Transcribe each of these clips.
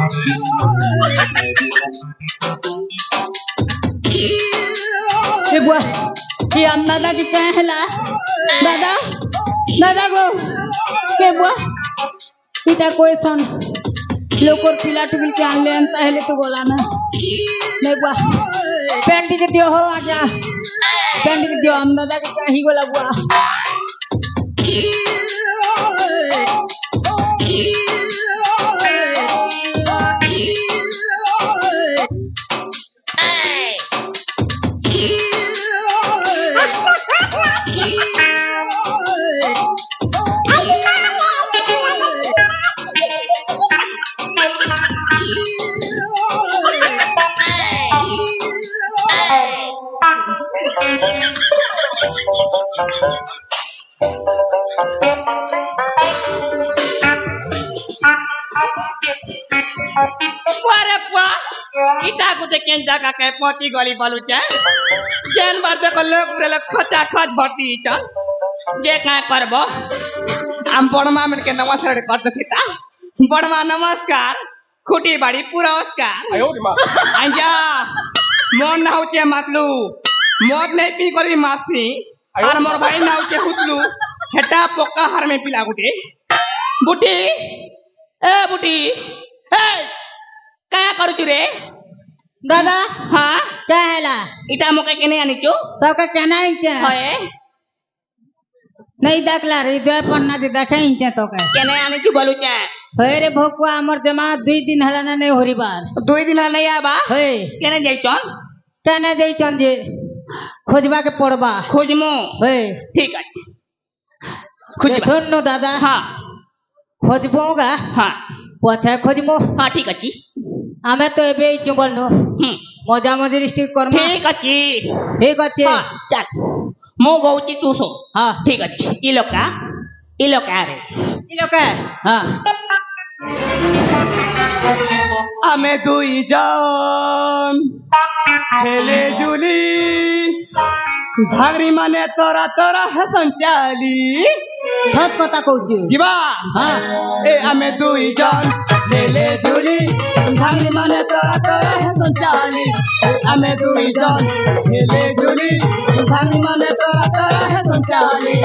ये बुआ ये हम दादा की कहाँ है ला दादा दादा को के बुआ इटा कोई सुन लोकर पिला टुबिल के आन ले अंता है ले तो बोला ना नहीं बुआ पेंटी के दियो हो आजा पेंटी के दियो हम दादा की कहीं बोला बुआ जाका के पोती गली बालू चे जेन बार देखो लोग रे लोग खचा खच भर्ती चल जे का करबो हम बड़मा में के नमस्कार करते सीता बड़मा नमस्कार खुटी बाड़ी पूरा नमस्कार आयो रे मां आजा मन ना होते मतलू मौत नहीं पी करबी मासी और मोर भाई ना होते हुतलू हेटा पोका हर में पिला गुटी बुटी ए बुटी ए का करू रे दादा हाँ क्या है ला इटा मुके केने आनी चो तो का कहना है क्या होए नहीं देखला रे दे पन्ना दे देखे ही क्या तो का केने आनी चो बोलू चे होए रे भोकवा हमर जमा 2 दिन हला ना नहीं होरी बार 2 दिन हला नहीं आबा होए केने जाई चन केने जाई चन जे खोजबा के पड़बा खोजमो होए ठीक अछि खोजबा सुन नो दादा हां खोजबोगा हां पछा खोजमो हां ठीक अछि हमें तो एबे ही बोलनो मजा मजे डिस्ट्रिक्ट कर्मा ठीक अछि हां चल मो गौती तू सो हां ठीक अछि ई लोका रे ई लोका हां हमें दुई जान हेले जुली भागरी माने तोरा तोरा हसन चाली बहुत पता कहू जीवा हां ए हमें दुई जान हेले जुली भागरी माने तोरा तोरा हसन चाली हमें दुई जान हेले जुली भागरी माने तोरा तोरा हसन चाली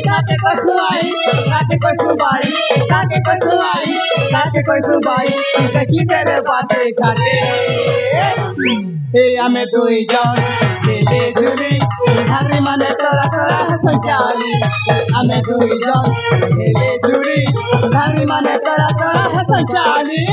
काटे कसुआई काटे कसुबाई काटे कसुआई काटे कसुबाई ककी तेरे बाटे काटे ए हमें दुई जान हेले जुली भागरी माने तोरा तोरा हसन चाली हमें दुई जान हेले जुली भागरी माने तोरा तोरा हसन चाली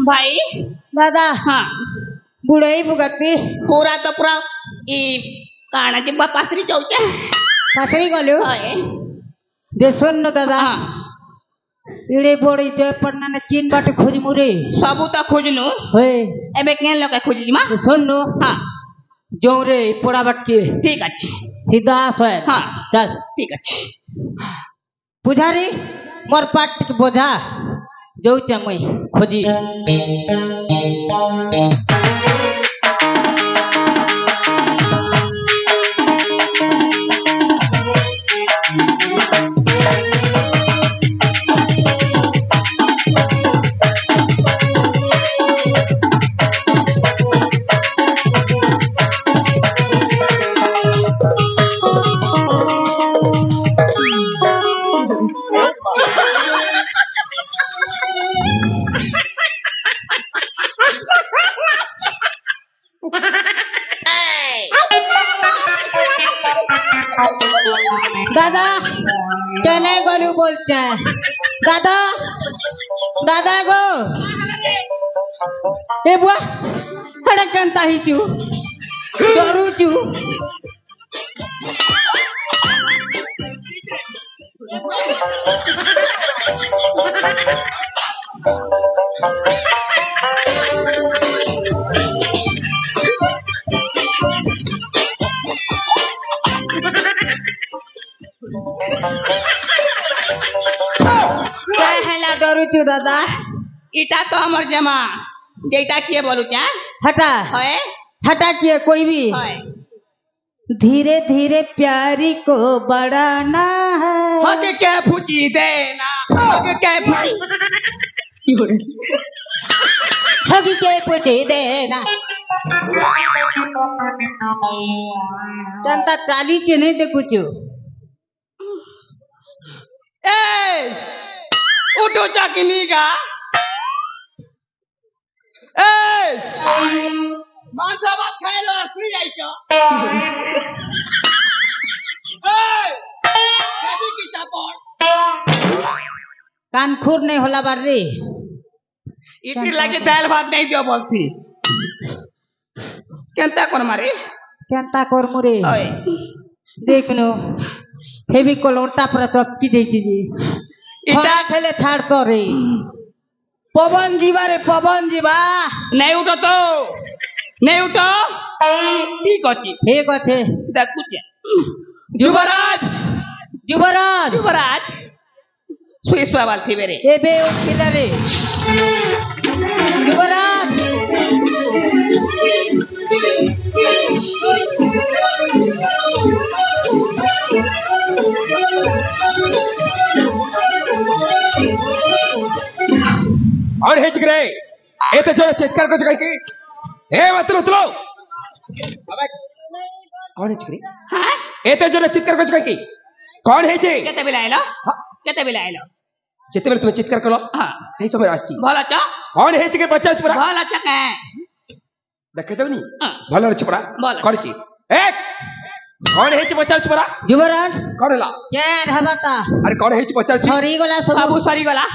भाई दादा हाँ बुढ़ई भुगती पूरा तो पूरा ई काना के बापासरी चौचे पासरी गलो होए दे सुन न दादा हां इड़े बोड़ी ते पन्ना ने चीन बाटे खोज मुरे सबू तो खोजनु होए एबे केन लोके खोजी मा सुन नो हां जोरे पोड़ा बटके ठीक अछि सीधा सोए हां चल ठीक अछि पुजारी मोर पाट के बोझा जो चमई खोजी दादा কেনে গলু বলছে দাদা দাদা গো এ বুয়া হেডা কেনতা হিচু ডরুচু হেলা ডরুচু দাদা এটা তো আমার জামা যেটা কে বলু কে हटा হয় हटा किए कोई भी হয় धीरे धीरे प्यारी को बढ़ाना है হকে কে ফুটি দে না হকে কে ফুটি हगी के पूछे देना जनता चाली चे नहीं दे कुछ এই উঠো চাকিনি গা এই মাংস ভাত খাইলো আর তুই যাইছ এই খাবি কি চাপড় कान खुर नहीं होला बार रे ইতি লাগে ডাল ভাত নাই দিও বলছি কেনতা কোন মারে केनता कर मुरे ওই देखनो हेवी को लोटा पर चपकी देची जी इटा- इटा खेले छाड़ तो रे पवन जीवा रे पवन जीवा নাই উঠো তো নাই উঠো ঠিক আছে ठीक আছে দেখুছে যুবরাজ युवराज যুবরাজ শুয়ে শুয়ে বাল থিবে রে एबे उठिला रे युवराज और हेचकरे एते जोरे चित्कार करछ काई की ए मतलो तलो अबे कौन हेचकरे হ্যাঁ एते जोरे चित्कार करछ काई की कौन हेचे কেতে বেলা এলো কেতে বেলা এলো जेते तुम चित्कार करलो হ্যাঁ सही समय आछी ভালো তো कौन हेचके बच्चा छ परा ভালো তো কে देखे जावनी হ্যাঁ भलो छ परा भलो। करछि एक कौन हेचे बच्चा छ परा युवराज कौन ला केन हबता अरे कौन हेचे बच्चा छ छरी गला सब বাবু সরি গলা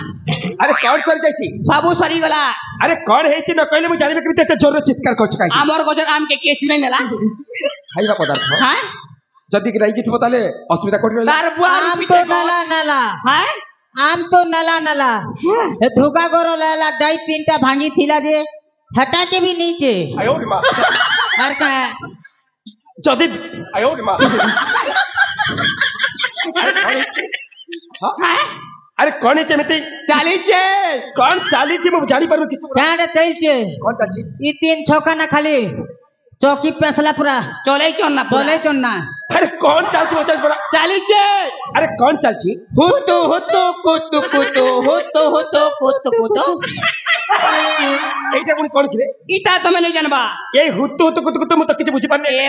अरे कौन सर जाई छी বাবু সরি গলা अरे कौन हेचे न कहले मु जानिबे केते जोरे चित्कार करछ काई की আমার গজর আমকে কে চিনে নেলা खाइबा पदार्थ হ্যাঁ जदी कि रही जित बताले असुविधा कोट তার বুয়ার आम পিছে तो नला नला হ্যাঁ आम तो नला नला ए धोखा करो लाला डाई तीनटा भांगी थिला जे हटा के भी नीचे आयो रे मां और का जदी आयो रे मां হ্যাঁ अरे कौन है चमते চালিছে कौन चाली छी मु जानी पारु किछु डांड चलছে कौन चाची ई तीन छक्का ना खाली चौकी पेसला पूरा চলেই চল না बोले चन्ना अरे कौन चाची बच्चा बड़ा চালিছে अरे कौन चाची হুতু হুতু কুতু কুতু হুতু হুতু কুতু কুতু এইটা কোন কোন রে ইটা তুমি নেই জানবা এই হুতু হুতু কুতু কুতু মু তো কিছু বুঝি পারনি এ